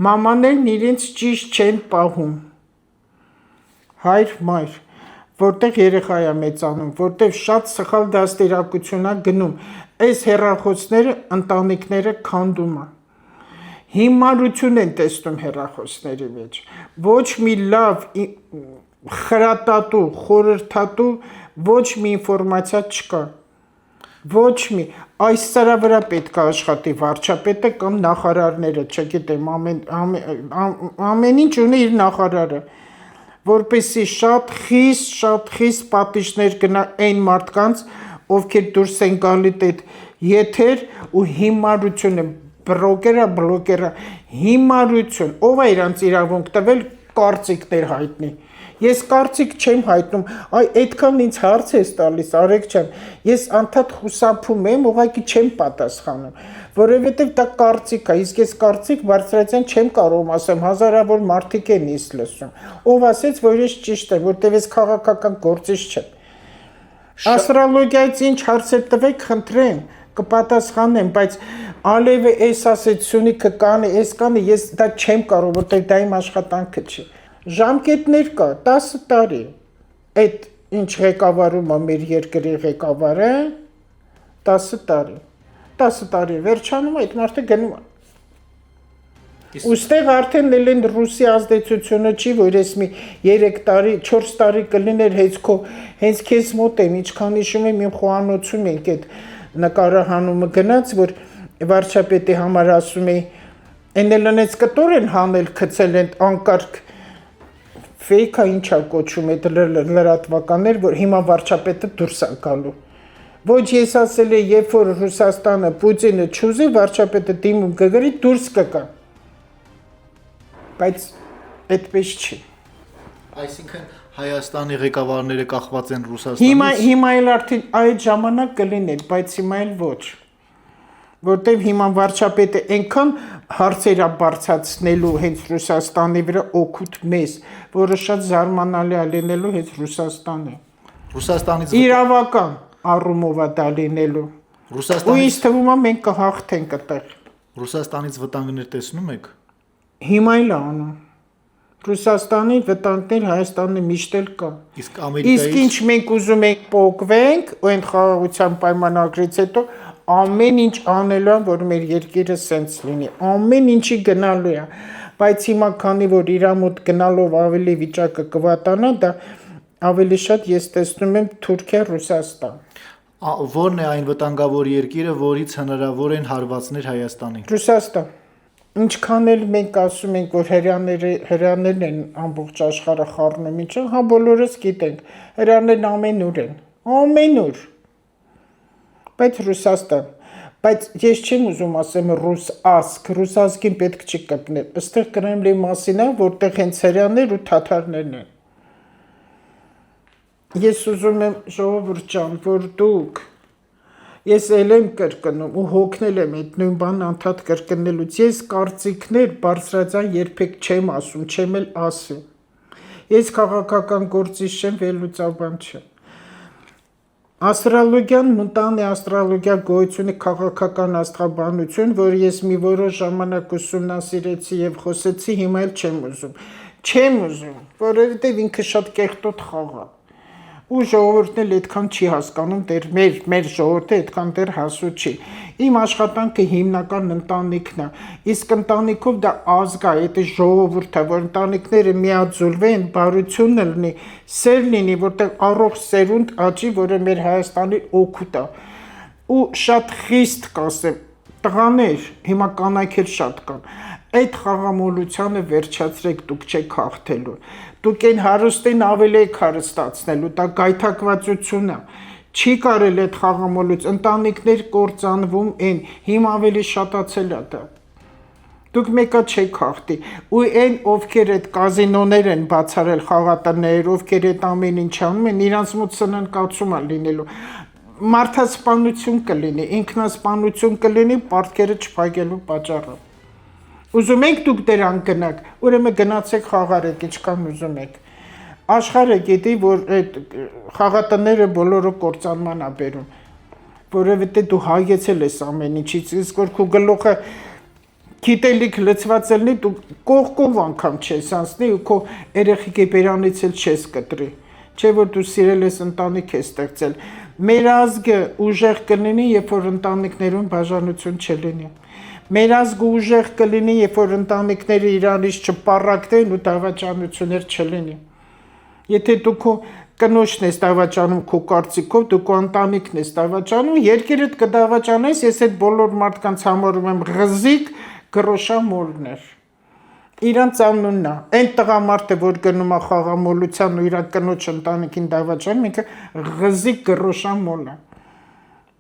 մամաներն իրենց ճիշտ չեն պահում։ Հայր, մայր, որտեղ երեխա է մեծանում, որտեղ շատ սխալ դաստիարակություն է գնում, այս հեռախոսները ընտանիքները քանդում են։ Հիմարություն են տեսնում հեռախոսների մեջ։ Ոչ մի լավ խրատատու, խորհրդատու ոչ մի ինֆորմացիա չկա։ Ոչ մի, այս սրա վրա պետք է աշխատի վարչապետը կամ նախարարները, չգիտեմ, ամեն ինչ ունի իր նախարարը, որպեսզի շատ խիստ պատիժներ գնա այն մարդկանց, ովքեր դուրս են գալիս այդ եթեր ու հիմարությունը, բլոգերը, հիմարություն, ով է իրանց իրավունք տվել կարծիքներ հայտնի։ Ես կարծիք չեմ հայտնում, այդքան ինձ հարց ես տալիս, Արեգ ջան, ես անդադ խուսափում եմ, ուղղակի չեմ պատասխանում, որովհետև դա կարծիք է, իսկ ես կարծիք բարձրացիան չեմ կարող ասեմ, հազարավոր մարդիկ են ինձ լսում, ով ասեց, որ ես ճիշտ եմ, որտեղ ես քաղաքական գործիչ չեմ։ Աստրոլոգիայից ինչ հարցեր տվեք, խնդրեմ, կպատասխանեմ, բայց Ալիևը էս ասեցյունի կկանի, էս կանի, ես դա չեմ կարող, որտեղ դա իմ աշխատանքը չի։ Ժամկետներ կա, 10 տարի, այդ ինչ ղեկավարում է մեր երկրի ղեկավարը, 10 տարի վերջանում այդ մարդը գնում է։ Ուստեղ արդեն լեն ռուսի ազդեցությունը չի, որ ես մի 3 տարի, 4 տարի կլիներ հենց քեզ մոտ եմ, ինչքան հիշում եմ իմ խոհանոցում ենք այդ նկարահանումը գնաց, որ վարչապետի համար ասում էի, այն լնեց կտոր են հանել, գցել են անկարգ ֆեյքա ինչա կոչում այդ լրատվականներ, որ հիմա վարչապետը դուրս է գալու։ Ոչ ես ասել եմ, երբ որ Ռուսաստանը Պուտինը չուզի, վարչապետը դիմում կգրի դուրս կգա։ Բայց այդպես չի։ Այսինքն Հայաստանի ղեկավարները կախված են Ռուսաստանից։ Հիմա էլ արդեն այդ ժամանակ կլիներ, բայց հիմա էլ ոչ։ Որտեվ հիմա վարչապետը այնքան հարցեր է բարձրացնելու հենց Ռուսաստանի վրա օգուտ մեզ, որը շատ զարմանալի է լինելու հենց Ռուսաստանի։ Ռուսաստանից իրավական առումով է դա լինելու։ Ու ինձ թվում է մենք կհաղթենք այդտեղ։ Ռուսաստանից վտանգներ տեսնում եք։ Հիմա էլ է անում։ Ռուսաստանի վտանգներ Հայաստանի միշտ էլ կա։ Իսկ Ամերիկայից։ Իսկ ինչ մենք ուզում ենք փոխվենք, ու այն խաղաղության պայմանագրից հետո ամեն ինչ անելու են, որ մեր երկիրը սենց լինի, ամեն ինչի գնալու է, բայց հիմա քանի որ իր մոտ գնալով ավելի վիճակը կվատանա, դա ավելի շատ ես տեսնում եմ Թուրքիա, Ռուսաստան։ Որն է այն վտանգավոր երկիրը, որից հնարավոր են հարվածներ Հայաստանին։ Ռուսաստան։ Ինչքան էլ մենք ասում ենք, որ հրեաներն են ամբողջ աշխարհը խառնում, ինչը, հա բոլորս գիտենք, հրեաներն ամենուր են, ամենուր։ Բայց Ռուսաստան, բայց ես չեմ ուզում ասեմ ռուս ազգին պետք չի կպնել, ըստեղ Կրեմլի մասին է, որտեղ հենց հրեաներ ու թաթարներն են։ Ես ուզում եմ ժողովուրդ ջան, որ դուք ես էլ եմ կրկնում ու հոգնել եմ այդ նույն բանն անդադ կրկնելուց, ես կարծիքներ բարձրացան երբեք չեմ ասում, չեմ էլ ասում։ Ես քաղաքական գործիչ չեմ, վերլուծաբան չեմ։ Աստրոլոգիան մտան է, աստրոլոգիա գոյություն է քաղաքական աստղաբանություն, որ ես մի որոշ ժամանակ ուսումնասիրեցի եւ խոսեցի, հիմա էլ չեմ ուզում, որովհետեւ ինքը շատ կեղտոտ խաղ է։ Ու ժողովուրդն էլ այդքան չի հասկանում, դեռ մեր ժողովուրդը այդքան դեռ հասու չի։ Իմ աշխատանքը հիմնական ընտանիքն է, իսկ ընտանիքով դա ազգ է, դա ժողովուրդ է, որ ընտանիքները միաձուլվեն, բարությունը լինի, սեր լինի, որտեղ առողջ սերունդ աճի, որը մեր Հայաստանի օգուտ է։ Ու շատ խիստ կասեմ, տղաներ, հիմա կանայք էլ շատ կան, այդ խաղամոլությանը վերջացրեք, դուք չեք հաղթելու, դուք այն հարուստին ավելի եք հարստացնելու, դա գայթակվածություն է, չի կարել այդ խաղամոլույց, ընտանիքներ կործանվում են, հիմա ավելի շատացել է դա, դուք մեկը չեք հաղթի, ու այն ովքեր այդ կազինոներ են բացարել խաղատներ, ովքեր այդ ամեն ինչ անում են, իրանց մոտ սնանկացում է լինելու, մարդասպանություն կլինի, ինքնասպանություն կլինի, պարտքերը չփակելու պատճառով։ Ուզում եք դուք դրան գնաք, ուրեմն գնացեք խաղարեք, ինչքան ուզում եք։ Աշխարհը գիտի, որ այդ խաղատները բոլորը կործանման է բերում, որովհետեւ դու հայեցել ես ամեն ինչից, իսկ որ քո գլուխը գիտելիք լցված լինի, դու կողքով անգամ չես անցնի ու քո երեխեքի բերանից էլ չես կտրի, չէ՞ որ դու սիրել ես ընտանիք ես ստեղծել։ Մեր ազգը ուժեղ կլինի, երբ որ ընտանիքներում բաժանություն չլինի։ Մեր ազգը ուժեղ կլինի, երբ որ ընտանիքները իրանից չպառակտեն ու դավաճանություններ չլինի։ Եթե դու քո կնոջն ես դավաճանում քո կարծիքով, դու քո ընտանիքն ես դավաճանում, երկիրդ կդավաճանես, ես այդ բոլոր մարդկանց համարում եմ ղզիկ գրոշամոլներ։ Իրանց անունն է, այն տղամարդը, որ գնում է խաղամոլության ու իր կնոջ ընտանիքին դավաճանում, ինքը ղզիկ գրոշամոլ է,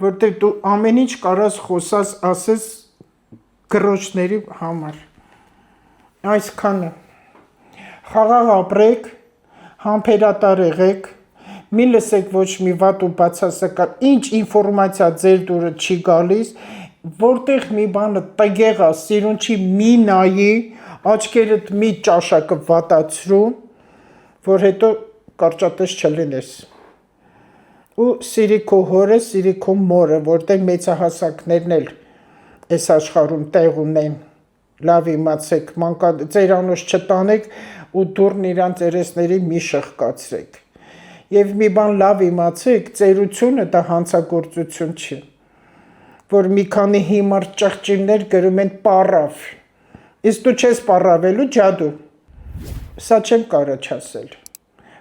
որտեղ դու ամեն ինչ կարաս խոսած ասես գրոշների համար։ Այսքանը։ Խաղաղ ապրեք, համբերատար եղեք, մի լսեք ոչ մի վատ ու բացասական, ինչ ինֆորմացիա ձեր դուրը չի գալիս, որտեղ մի բանը տգեղ է, սիրուն չի, մի նայի, աչքերդ մի ճաշակը վատացրու, որ հետո կարճատես չլինես։ Ու սիրի քո հորը, սիրի քո մորը, որտեղ մեծահասակներն էլ այս աշխարհում տեղ ունեն։ Լավ իմացեք, ծերանոց չտանեք ու դուրն իրանց երեսների մի շղկացրեք։ Եվ մի բան լավ իմացեք, ծերությունը դա հանցագործություն չի, որ մի քանի հիմար ճղճիններ գրում են պարավ, իսկ դու չես պարավելու ջադու, սա չեմ կարաչ ասել,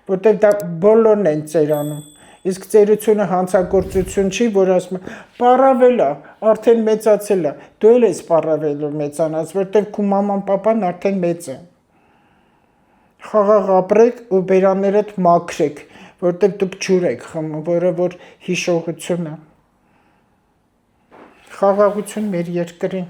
որտեղ դա բոլորն են ծերանում, իսկ ծերությունը հանցագործություն չի, որ ասում է, պարավել է, արդեն մեծացել է, դու էլ ես պարավելու մեծանաց, որտեղ քո մաման պապան արդեն մեծ է։ Խաղաղ ապրեք ու բերաններդ մաքրեք, որտեղ դուք ջուր եք խմում, որը որ հիշողություն է։ Խաղաղություն մեր երկրին։